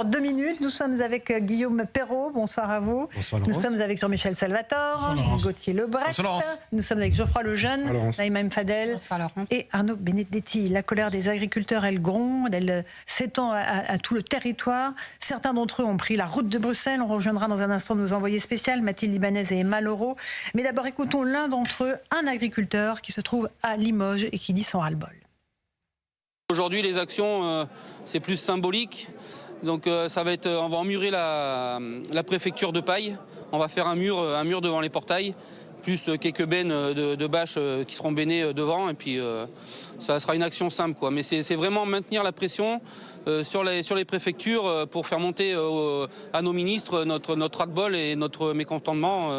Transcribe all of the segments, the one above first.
2 minutes, nous sommes avec Guillaume Perrault, bonsoir à vous. Bonsoir Nous sommes avec Jean-Michel Salvatore, Gauthier Lebret, nous sommes avec Geoffroy Lejeune, Naïma M. Fadel et Arnaud Benedetti. La colère des agriculteurs, elle gronde, elle s'étend à tout le territoire. Certains d'entre eux ont pris la route de Bruxelles. On rejoindra dans un instant nos envoyés spéciales, Mathilde Ibanez et Emma Laureau. Mais d'abord, écoutons l'un d'entre eux, un agriculteur qui se trouve à Limoges et qui dit son ras-le-bol. Aujourd'hui, les actions, c'est plus symbolique. Donc ça va être, on va emmurer la préfecture de Paille. On va faire un mur devant les portails, plus quelques bennes de bâches qui seront bennées devant. Et puis ça sera une action simple, quoi. Mais c'est vraiment maintenir la pression sur les préfectures pour faire monter à nos ministres notre ras-le-bol et notre mécontentement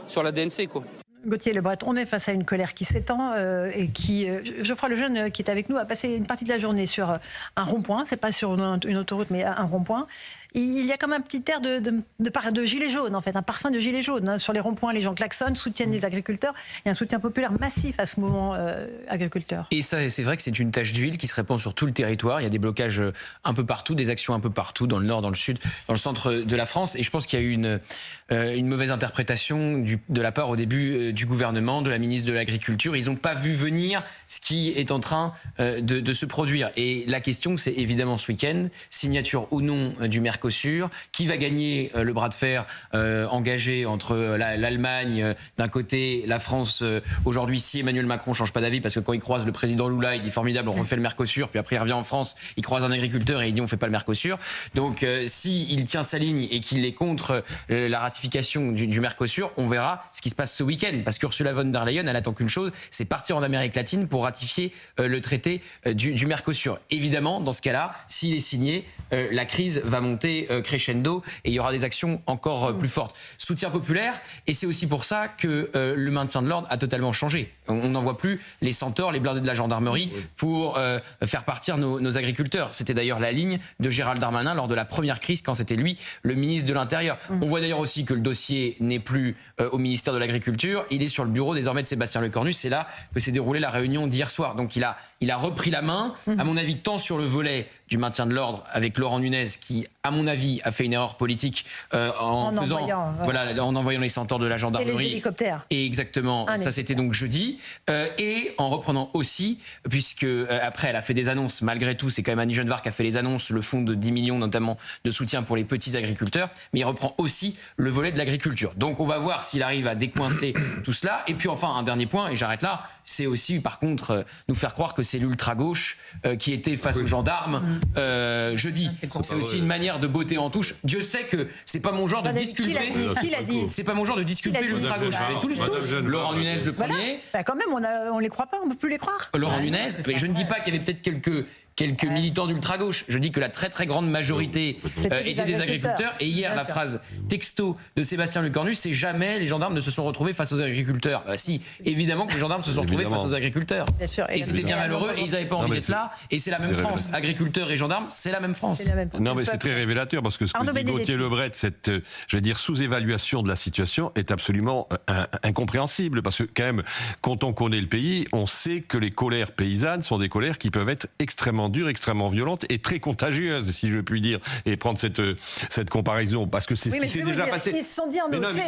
sur la DNC, quoi. Gauthier Lebret, on est face à une colère qui s'étend et qui, Geoffroy Lejeune qui est avec nous, a passé une partie de la journée sur un rond-point, c'est pas sur une autoroute mais un rond-point. Il y a comme un petit air de gilet jaune, en fait, un parfum de gilet jaune. Sur les ronds-points, les gens klaxonnent, soutiennent les agriculteurs. Il y a un soutien populaire massif à ce mouvement agriculteur. Et ça, c'est vrai que c'est une tache d'huile qui se répand sur tout le territoire. Il y a des blocages un peu partout, des actions un peu partout, dans le nord, dans le sud, dans le centre de la France. Et je pense qu'il y a eu une mauvaise interprétation de la part au début du gouvernement, de la ministre de l'Agriculture. Ils n'ont pas vu venir ce qui est en train de se produire. Et la question, c'est évidemment ce week-end, signature ou non du Mercosur, qui va gagner le bras de fer engagé entre l'Allemagne d'un côté, la France aujourd'hui, si Emmanuel Macron change pas d'avis, parce que quand il croise le président Lula, il dit formidable, on refait le Mercosur, puis après il revient en France, il croise un agriculteur et il dit on fait pas le Mercosur. Donc s'il tient sa ligne et qu'il est contre la ratification du Mercosur, on verra ce qui se passe ce week-end, parce qu'Ursula von der Leyen, elle attend qu'une chose, c'est partir en Amérique latine pour ratifier le traité du Mercosur. Évidemment, dans ce cas-là, s'il est signé, la crise va monter crescendo et il y aura des actions encore plus fortes. Soutien populaire, et c'est aussi pour ça que le maintien de l'ordre a totalement changé. On n'en voit plus les centaures, les blindés de la gendarmerie pour faire partir nos agriculteurs. C'était d'ailleurs la ligne de Gérald Darmanin lors de la première crise, quand c'était lui le ministre de l'Intérieur. On voit d'ailleurs aussi que le dossier n'est plus au ministère de l'Agriculture, il est sur le bureau désormais de Sébastien Lecornu. C'est là que s'est déroulée la réunion d'hier soir. Donc il a repris la main, à mon avis, tant sur le volet du maintien de l'ordre avec Laurent Nunez, qui, à mon avis, a fait une erreur politique en envoyant les centaures de la gendarmerie. Et les hélicoptères. Et exactement, ça c'était donc jeudi. Et en reprenant aussi, puisque après elle a fait des annonces, malgré tout, c'est quand même Annie Genevard qui a fait les annonces, le fonds de 10 millions notamment de soutien pour les petits agriculteurs, mais il reprend aussi le volet de l'agriculture. Donc on va voir s'il arrive à décoincer tout cela. Et puis enfin, un dernier point, et j'arrête là, c'est aussi par contre nous faire croire que c'est l'ultra-gauche qui était face aux gendarmes jeudi. C'est aussi une manière de botter en touche. Dieu sait que c'est pas mon genre de disculper. Qui l'a dit ? C'est pas mon genre de disculper l'ultra-gauche. Laurent Nunez le premier. Bah quand même, on les croit pas, on peut plus les croire. Laurent Nunez, mais je ne dis pas qu'il y avait peut-être quelques militants d'ultra-gauche. Je dis que la très très grande majorité étaient des agriculteurs. Et hier, la phrase texto de Sébastien Lecornu, c'est jamais les gendarmes ne se sont retrouvés face aux agriculteurs. Bah si, évidemment que les gendarmes se sont retrouvés face aux agriculteurs. Et c'était bien malheureux et ils n'avaient pas envie d'être là. Et c'est la même France. Agriculteurs et gendarmes, c'est la même France. Non mais c'est très révélateur, parce que ce que dit Gauthier Lebret, cette sous-évaluation de la situation est absolument incompréhensible. Parce que quand même, quand on connaît le pays, on sait que les colères paysannes sont des colères qui peuvent être extrêmement dure, extrêmement violente et très contagieuse, si je puis dire, et prendre cette comparaison, parce que c'est ce qui s'est déjà passé. Ils se sont dit,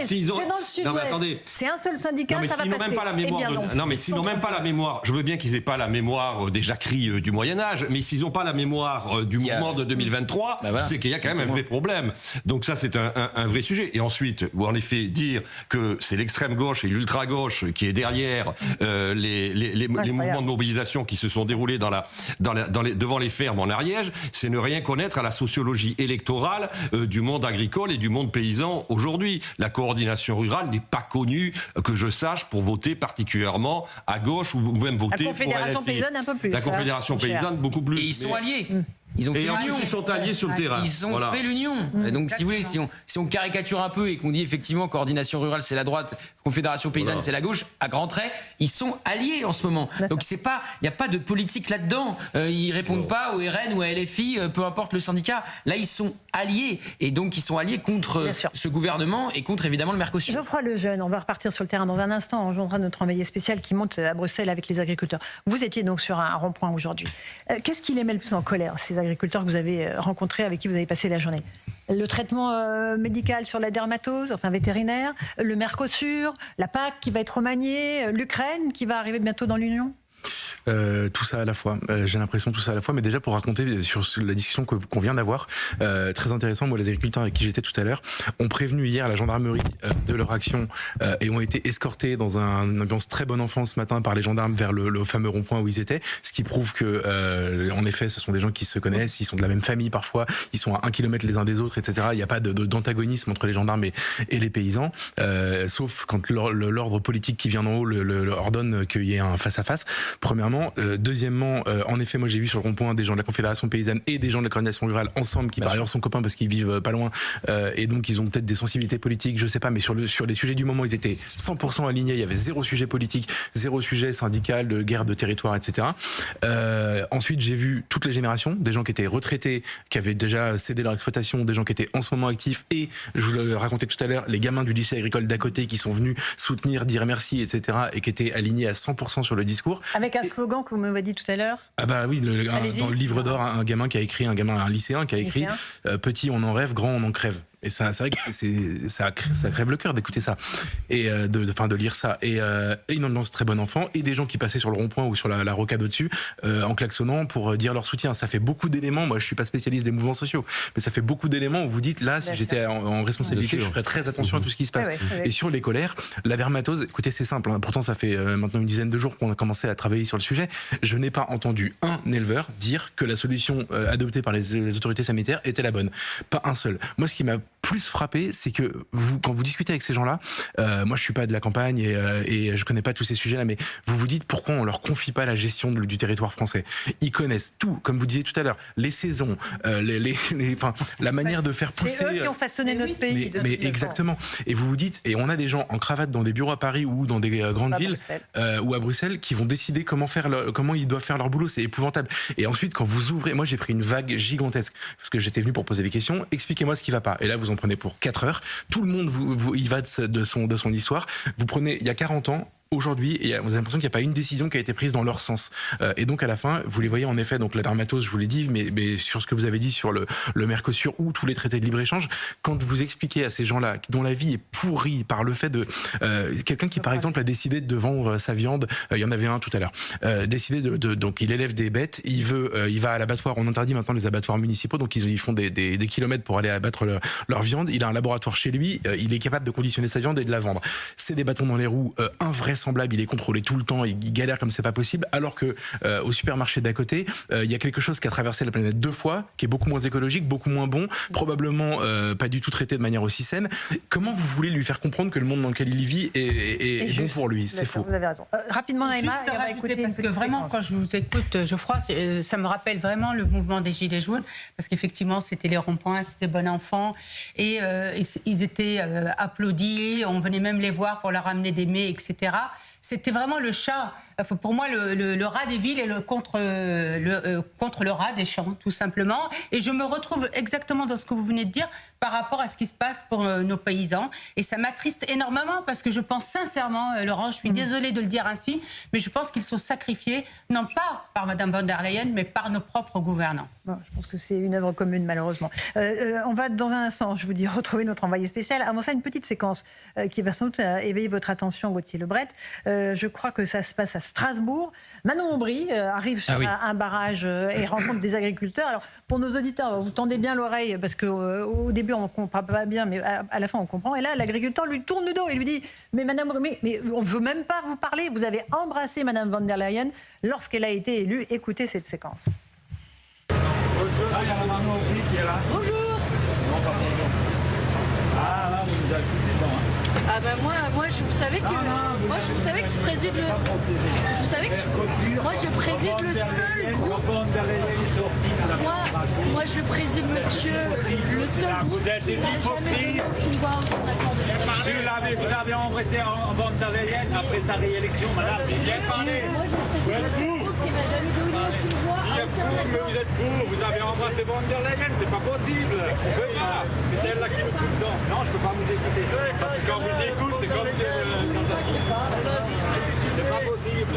c'est dans le sud-ouest. C'est un seul syndicat, ça va passer. Même pas la mémoire non, mais s'ils n'ont même pas la mémoire, je veux bien qu'ils aient pas la mémoire des jacqueries du Moyen-Âge, mais s'ils n'ont pas la mémoire du mouvement de 2023, c'est qu'il y a quand même un vrai problème. Donc ça, c'est un vrai sujet. Et ensuite, en effet, dire que c'est l'extrême gauche et l'ultra-gauche qui est derrière les mouvements de mobilisation qui se sont déroulés devant les fermes en Ariège, c'est ne rien connaître à la sociologie électorale du monde agricole et du monde paysan aujourd'hui. La coordination rurale n'est pas connue, que je sache, pour voter particulièrement à gauche ou même voter pour LFI. La Confédération paysanne un peu plus. La Confédération paysanne beaucoup plus. Et ils sont alliés. Ils ont fait et en plus, ils sont alliés sur le terrain. Ils ont fait l'union. Donc, si vous voulez, si on caricature un peu et qu'on dit effectivement coordination rurale c'est la droite, confédération paysanne c'est la gauche, à grands traits, ils sont alliés en ce moment. Donc il n'y a pas de politique là-dedans. Ils répondent pas au RN ou à LFI, peu importe le syndicat. Là, ils sont alliés. Et donc, ils sont alliés contre ce gouvernement et contre évidemment le Mercosur. Geoffroy Lejeune, on va repartir sur le terrain dans un instant. On rejoindra notre envoyé spécial qui monte à Bruxelles avec les agriculteurs. Vous étiez donc sur un rond-point aujourd'hui. Qu'est-ce qui les met le plus en colère, ces agriculteurs que vous avez rencontrés, avec qui vous avez passé la journée. Le traitement médical sur la dermatose, enfin vétérinaire, le Mercosur, la PAC qui va être remaniée, l'Ukraine qui va arriver bientôt dans l'Union. Tout ça à la fois. J'ai l'impression tout ça à la fois, mais déjà pour raconter sur la discussion qu'on vient d'avoir, très intéressant, moi les agriculteurs avec qui j'étais tout à l'heure ont prévenu hier la gendarmerie de leur action et ont été escortés dans une ambiance très bon enfant ce matin par les gendarmes vers le fameux rond-point où ils étaient, ce qui prouve que en effet ce sont des gens qui se connaissent, ils sont de la même famille parfois, ils sont à 1 kilomètre les uns des autres, etc. Il n'y a pas d'antagonisme entre les gendarmes et les paysans, sauf quand l'ordre politique qui vient d'en haut le ordonne qu'il y ait un face-à-face, premièrement. Deuxièmement, en effet, moi j'ai vu sur le rond-point des gens de la Confédération paysanne et des gens de la coordination rurale ensemble, qui par ailleurs sont copains parce qu'ils vivent pas loin, et donc ils ont peut-être des sensibilités politiques, je sais pas, mais sur les sujets du moment, ils étaient 100% alignés, il y avait zéro sujet politique, zéro sujet syndical, de guerre de territoire, etc. Ensuite, j'ai vu toutes les générations, des gens qui étaient retraités, qui avaient déjà cédé leur exploitation, des gens qui étaient en ce moment actifs, et je vous le racontais tout à l'heure, les gamins du lycée agricole d'à côté qui sont venus soutenir, dire merci, etc., et qui étaient alignés à 100% sur le discours. Avec un slogan que vous m'avez dit tout à l'heure. Ah bah oui, dans le livre d'or, un gamin qui a écrit, un lycéen qui a écrit petit on en rêve, grand on en crève. Et ça, c'est vrai que ça crève le cœur d'écouter ça et de lire ça. Et une ambiance très bon enfant et des gens qui passaient sur le rond-point ou sur la rocade au-dessus en klaxonnant pour dire leur soutien. Ça fait beaucoup d'éléments. Moi, je suis pas spécialiste des mouvements sociaux, mais ça fait beaucoup d'éléments où vous dites là, si j'étais en responsabilité, je ferais très attention à tout ce qui se passe. Et sur les colères, la dermatose, écoutez, c'est simple. Hein, pourtant, ça fait maintenant une dizaine de jours qu'on a commencé à travailler sur le sujet. Je n'ai pas entendu un éleveur dire que la solution adoptée par les autorités sanitaires était la bonne. Pas un seul. Moi, ce qui m'a plus frappé, c'est que quand vous discutez avec ces gens-là, moi je suis pas de la campagne et je connais pas tous ces sujets-là, mais vous dites pourquoi on leur confie pas la gestion du territoire français. Ils connaissent tout, comme vous disiez tout à l'heure, les saisons, la manière de faire pousser. C'est eux qui ont façonné notre pays. Mais exactement. Et vous dites, et on a des gens en cravate dans des bureaux à Paris ou dans des grandes villes ou à Bruxelles qui vont décider comment ils doivent faire leur boulot. C'est épouvantable. Et ensuite, quand vous ouvrez, moi j'ai pris une vague gigantesque parce que j'étais venu pour poser des questions. Expliquez-moi ce qui va pas. Et là, vous en prenez pour 4 heures. Tout le monde il va de son histoire. Vous prenez, il y a 40 ans, aujourd'hui, vous avez l'impression qu'il n'y a pas une décision qui a été prise dans leur sens. Et donc à la fin, vous les voyez en effet, donc la dermatose, je vous l'ai dit, mais sur ce que vous avez dit sur le Mercosur ou tous les traités de libre-échange, quand vous expliquez à ces gens-là dont la vie est pourrie par le fait de... quelqu'un qui par exemple a décidé de vendre sa viande, il y en avait un tout à l'heure, donc il élève des bêtes, il va à l'abattoir, on interdit maintenant les abattoirs municipaux, donc ils font des kilomètres pour aller abattre leur viande, il a un laboratoire chez lui, il est capable de conditionner sa viande et de la vendre. C'est des bâtons dans les roues, invraisemblables, il est contrôlé tout le temps, il galère comme c'est pas possible, alors que au supermarché d'à côté, il y a quelque chose qui a traversé la planète 2 fois, qui est beaucoup moins écologique, beaucoup moins bon, probablement pas du tout traité de manière aussi saine. Comment vous voulez lui faire comprendre que le monde dans lequel il vit est bon pour lui? C'est faux. Vous avez raison. Rapidement, Naïma, on va écouter parce que vraiment, quand je vous écoute, Geoffroy, ça me rappelle vraiment le mouvement des Gilets jaunes, parce qu'effectivement, c'était les ronds-points, c'était bon enfant, et ils étaient applaudis, on venait même les voir pour leur amener des mets, etc. C'était vraiment le chat, pour moi, le rat des villes et contre le rat des champs, tout simplement. Et je me retrouve exactement dans ce que vous venez de dire par rapport à ce qui se passe pour nos paysans. Et ça m'attriste énormément parce que je pense sincèrement, Laurent, je suis désolée de le dire ainsi, mais je pense qu'ils sont sacrifiés, non pas par Mme von der Leyen, mais par nos propres gouvernants. Bon, je pense que c'est une œuvre commune, malheureusement. On va dans un instant, je vous dis, retrouver notre envoyé spécial. Avant ça, une petite séquence qui va sans doute éveiller votre attention, Gauthier Lebret. Je crois que ça se passe à Strasbourg. Manon Aubry arrive sur un barrage et rencontre des agriculteurs. Alors, pour nos auditeurs, vous tendez bien l'oreille parce qu'au début, on ne comprend pas bien, mais à la fin, on comprend. Et là, l'agriculteur lui tourne le dos et lui dit « Mais Madame Aubry, mais on ne veut même pas vous parler. Vous avez embrassé Madame von der Leyen lorsqu'elle a été élue. » Écoutez cette séquence. Ah, il y a la maman Aubry qui est là. Bonjour. Non, pas bonjour. Ah, là, vous nous avez foutu dedans, hein. Ah ben moi vous savez que je préside le seul groupe. Moi je préside le seul groupe qui n'a jamais donné ce qu'il doit avoir d'accord de la Vous avez embrassé en von der Leyen après sa réélection, madame. Bien parlé. Vous êtes fou. Vous êtes fou, vous avez embrassé von der Leyen, c'est pas possible. Je peux pas. C'est celle-là qui me fout dedans. Non, je peux pas vous écouter. Parce que quand vous écoutez, c'est comme si... c'est pas possible.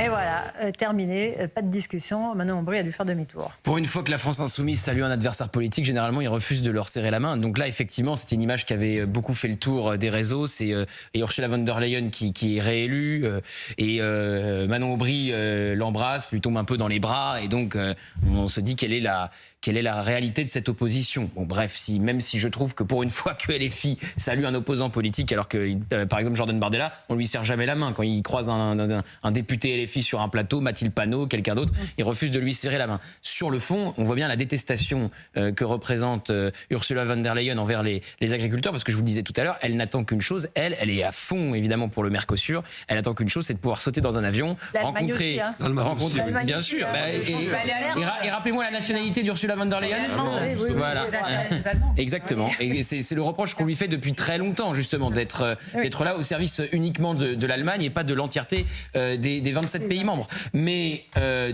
Et voilà, terminé, pas de discussion. Manon Aubry a dû faire demi-tour. Pour une fois que la France insoumise salue un adversaire politique, généralement, il refuse de leur serrer la main. Donc là, effectivement, c'était une image qui avait beaucoup fait le tour des réseaux. C'est Ursula von der Leyen qui est réélue. Et Manon Aubry l'embrasse, lui tombe un peu dans les bras. Et donc, on se dit quelle est la réalité de cette opposition. Bon, bref, même si je trouve que pour une fois que LFI salue un opposant politique, alors que, par exemple, Jordan Bardella, on lui serre jamais la main. Quand il croise un député LFI sur un plateau, Mathilde Panot, quelqu'un d'autre, il refuse de lui serrer la main. Sur le fond, on voit bien la détestation que représente Ursula von der Leyen envers les agriculteurs, parce que je vous le disais tout à l'heure, elle n'attend qu'une chose, elle est à fond, évidemment, pour le Mercosur, elle attend qu'une chose, c'est de pouvoir sauter dans un avion, rencontrer bien sûr, et rappelez-moi la nationalité d'Ursula von der Leyen. Voilà. Exactement. Et c'est le reproche qu'on lui fait depuis très longtemps, justement, d'être là au service uniquement de l'Allemagne et pas de l'entièreté des 27 pays membres. Mais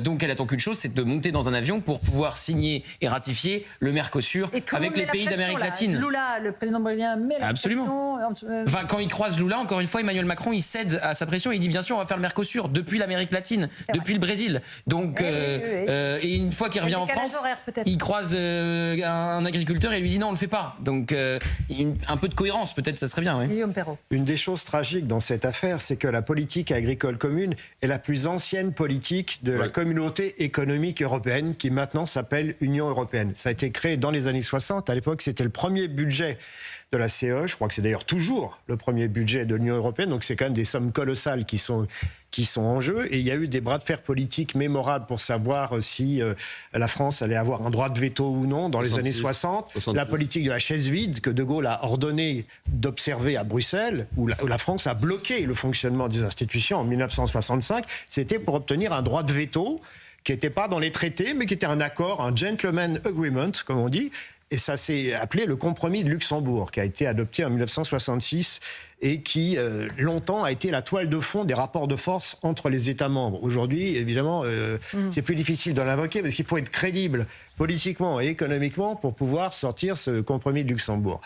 donc elle attend qu'une chose, c'est de monter dans un avion pour pouvoir signer et ratifier le Mercosur avec les pays d'Amérique latine. Lula, le président brésilien, met la pression. Enfin, quand il croise Lula, encore une fois, Emmanuel Macron, il cède à sa pression et il dit bien sûr on va faire le Mercosur depuis l'Amérique latine, depuis le Brésil. Donc, et une fois qu'il revient en France, il croise un agriculteur et il lui dit non, on le fait pas. Donc un peu de cohérence, peut-être, ça serait bien. Oui. Guillaume Perrault. Une des choses tragiques dans cette affaire, c'est que la politique agricole commune est la plus ancienne politique de la communauté économique européenne, qui maintenant s'appelle Union européenne. Ça a été créé dans les années 60. À l'époque, c'était le premier budget de la CE. Je crois que c'est d'ailleurs toujours le premier budget de l'Union européenne. Donc c'est quand même des sommes colossales qui sont en jeu. Et il y a eu des bras de fer politiques mémorables pour savoir si la France allait avoir un droit de veto ou non dans les années 60. 66. La politique de la chaise vide que De Gaulle a ordonné d'observer à Bruxelles, où la France a bloqué le fonctionnement des institutions en 1965, c'était pour obtenir un droit de veto qui n'était pas dans les traités, mais qui était un accord, un gentleman agreement, comme on dit. Et ça s'est appelé le compromis de Luxembourg, qui a été adopté en 1966 et qui, longtemps, a été la toile de fond des rapports de force entre les États membres. Aujourd'hui, évidemment, c'est plus difficile de l'invoquer parce qu'il faut être crédible politiquement et économiquement pour pouvoir sortir ce compromis de Luxembourg.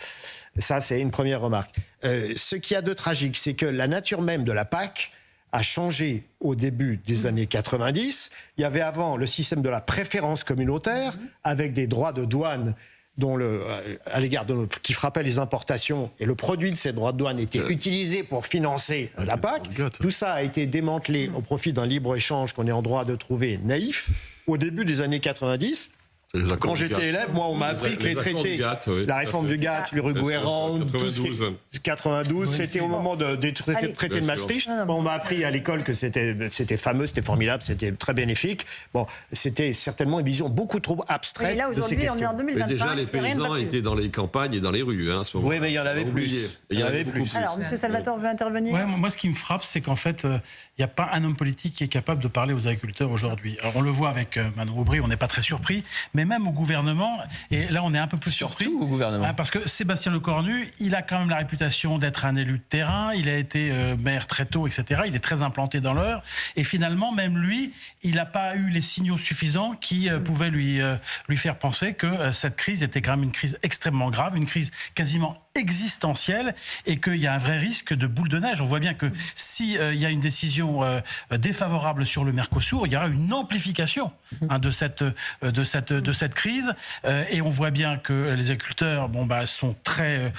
Ça, c'est une première remarque. Ce qu'il y a de tragique, c'est que la nature même de la PAC a changé au début des années 90. Il y avait avant le système de la préférence communautaire, avec des droits de douane à l'égard qui frappaient les importations, et le produit de ces droits de douane était utilisé pour financer la PAC. Tout ça a été démantelé au profit d'un libre-échange qu'on est en droit de trouver naïf. Au début des années 90, quand j'étais élève, moi, on m'a appris que les traités, la réforme du GATT, l'Uruguay Round, 92, c'était au moment des traités de Maastricht. On m'a appris à l'école que c'était fameux, c'était formidable, c'était très bénéfique. Bon, c'était certainement une vision beaucoup trop abstraite. Mais là, aujourd'hui, on est en 2025. Mais déjà, les paysans étaient dans les campagnes et dans les rues, à ce moment-là. Oui, mais il y en avait plus. Il y en avait plus. Alors, M. Salvatore veut intervenir. Ouais, moi, ce qui me frappe, c'est qu'en fait, il n'y a pas un homme politique qui est capable de parler aux agriculteurs aujourd'hui. Alors, on le voit avec Manon Aubry, on n'est pas très surpris, mais même au gouvernement, et là on est un peu plus surpris. Surtout au gouvernement. Parce que Sébastien Lecornu, il a quand même la réputation d'être un élu de terrain, il a été maire très tôt, etc. Il est très implanté dans l'Eure, et finalement, même lui, il n'a pas eu les signaux suffisants qui pouvaient lui faire penser que cette crise était quand même une crise extrêmement grave, une crise quasiment existentielle, et qu'il y a un vrai risque de boule de neige. On voit bien que s'il y a une décision défavorable sur le Mercosur, il y aura une amplification de cette crise, et on voit bien que les agriculteurs sont très,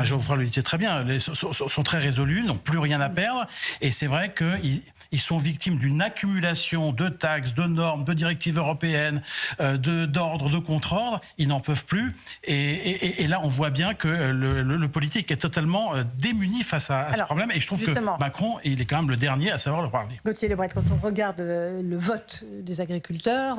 Geoffroy le disait très bien, sont très résolus, n'ont plus rien à perdre, et c'est vrai qu'ils sont victimes d'une accumulation de taxes, de normes, de directives européennes, d'ordres, de contre-ordres. Ils n'en peuvent plus, et là on voit bien que le politique est totalement démuni face à ce problème, et je trouve que Macron, il est quand même le dernier à savoir le parler. Gauthier Lebret, quand on regarde le vote des agriculteurs,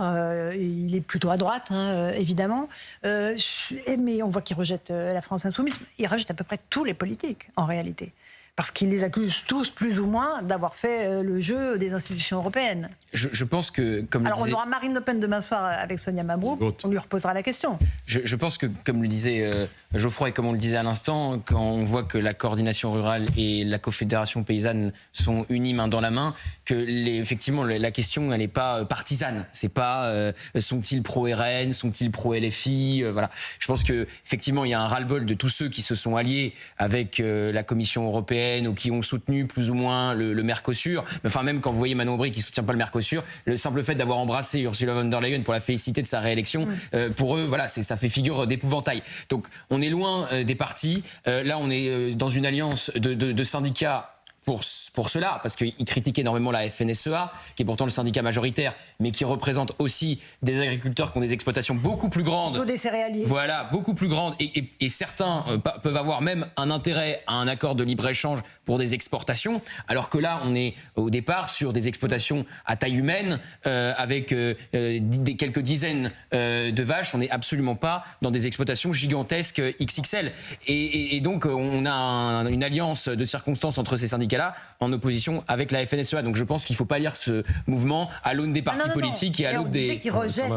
il est plutôt à droite, évidemment, mais on voit qu'il rejette la France insoumise. Il rejette à peu près tous les politiques, en réalité. Parce qu'ils les accusent tous, plus ou moins, d'avoir fait le jeu des institutions européennes. Je pense que, comme Alors, on aura Marine Le Pen demain soir avec Sonia Mabrouk, on lui reposera la question. Je pense que, comme le disait Geoffroy, et comme on le disait à l'instant, quand on voit que la coordination rurale et la Confédération paysanne sont unies main dans la main, que effectivement, la question, elle n'est pas partisane. C'est pas sont-ils pro-RN, sont-ils pro-LFI, voilà. Je pense qu'effectivement, il y a un ras-le-bol de tous ceux qui se sont alliés avec la Commission européenne européenne ou qui ont soutenu plus ou moins le Mercosur. Enfin, même quand vous voyez Manon Aubry qui ne soutient pas le Mercosur, le simple fait d'avoir embrassé Ursula von der Leyen pour la féliciter de sa réélection, pour eux, voilà, ça fait figure d'épouvantail. Donc, on est loin des partis. Là, on est dans une alliance de syndicats pour cela, parce qu'ils critiquent énormément la FNSEA, qui est pourtant le syndicat majoritaire, mais qui représente aussi des agriculteurs qui ont des exploitations beaucoup plus grandes. Plutôt des céréaliers. Voilà, beaucoup plus grandes. Et certains peuvent avoir même un intérêt à un accord de libre-échange pour des exportations, alors que là, on est au départ sur des exploitations à taille humaine, avec quelques dizaines de vaches. On n'est absolument pas dans des exploitations gigantesques XXL. Et donc, on a une alliance de circonstances entre ces syndicats là en opposition avec la FNSEA. Donc je pense qu'il ne faut pas lire ce mouvement à l'aune des partis politiques et à l'aune des... qui rejettent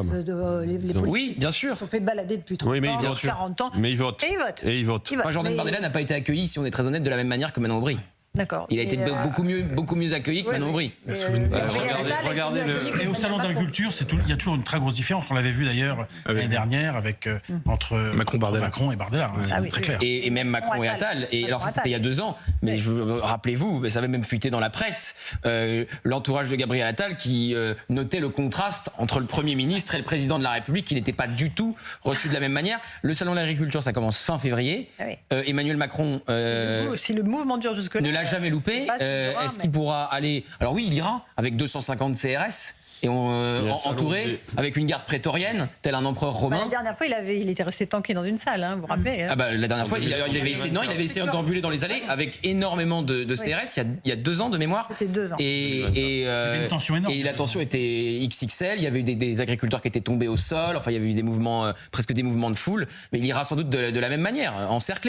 les politiques. Oui, bien sûr. Ils se sont fait balader depuis 30 ans, 40 ans. Mais ils votent. Et ils votent. Enfin, Jordan Bardella n'a pas été accueilli, si on est très honnête, de la même manière que Manon Aubry. D'accord. Il a été beaucoup mieux accueilli que Manon Aubry. Regardez Et au salon d'agriculture, il y a toujours une très grosse différence. On l'avait vu d'ailleurs l'année dernière entre Macron et Bardella. C'est très clair. Et même Macron et Attal. Et alors c'était il y a 2 ans. Mais rappelez-vous, ça avait même fuité dans la presse. L'entourage de Gabriel Attal qui notait le contraste entre le Premier ministre et le Président de la République, qui n'était pas du tout reçu de la même manière. Le salon de l'agriculture, ça commence fin février. Emmanuel Macron si le mouvement dure jusque-là, ne l'a jamais loupé. Est-ce qu'il pourra aller... Alors oui, il ira avec 250 CRS et entouré avec une garde prétorienne, tel un empereur romain. La dernière fois, il était resté tanké dans une salle, vous vous rappelez la dernière fois, il avait essayé d'ambuler dans les allées avec énormément de CRS il y a 2 ans de mémoire. C'était 2 ans. Et une tension énorme. Et la tension était XXL. Il y avait eu des agriculteurs qui étaient tombés au sol. Enfin, il y avait eu des mouvements, presque des mouvements de foule. Mais il ira sans doute de la même manière, encerclé.